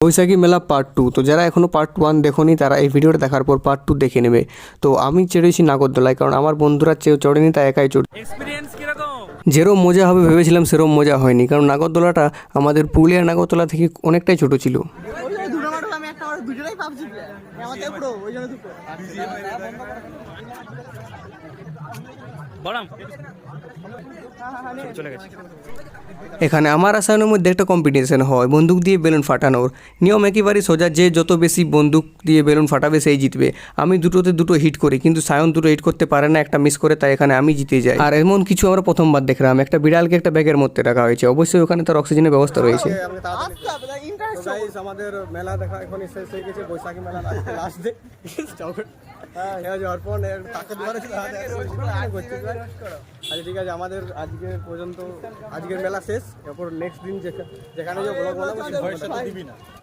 বৈশাখী মেলা পার্ট 2। তো যারা এখনও পার্ট 1 দেখোনি তারা এই ভিডিওটা দেখার পর পার্ট 2 দেখে নেবে। তো আমি চেড়েছি নাগরদোলায়, কারণ আমার বন্ধুরা চড়েনি, তাই একাই চড়। এক্সপেরিয়েন্স কিরকম? যেরকম মজা হবে ভেবেছিলাম সেরকম মজা হয়নি, কারণ নাগরদোলাটা আমাদের পুরুলিয়ার নাগরদোলা থেকে অনেকটাই ছোট ছিল। এখানে আমার আসানোর মধ্যে একটা কম্পিটিশন হয় বন্দুক দিয়ে বেলুন ফাটানোর। নিয়ম একেবারেই সোজা, যে যত বেশি বন্দুক দিয়ে বেলুন ফাটাবে সেই জিতবে। আমি দুটোতে দুটো হিট করি, কিন্তু সায়ন দুটো হিট করতে পারে না, একটা মিস করে, তাই এখানে আমি জিতে যাই। আর এমন কিছু আমরা প্রথমবার দেখলাম, একটা বিড়ালকে একটা ব্যাগের মধ্যে রাখা হয়েছে, অবশ্যই ওখানে তার অক্সিজেনের ব্যবস্থা রয়েছে। আমাদের মেলা দেখা এখন শেষ হয়ে গেছে, বৈশাখী মেলা লাস্ট ডে। আচ্ছা ঠিক আছে, আমাদের আজকে পর্যন্ত আজকের মেলা শেষ। এরপর নেক্সট দিন যেখানে যে ব্লগ বানাবো দিবি না।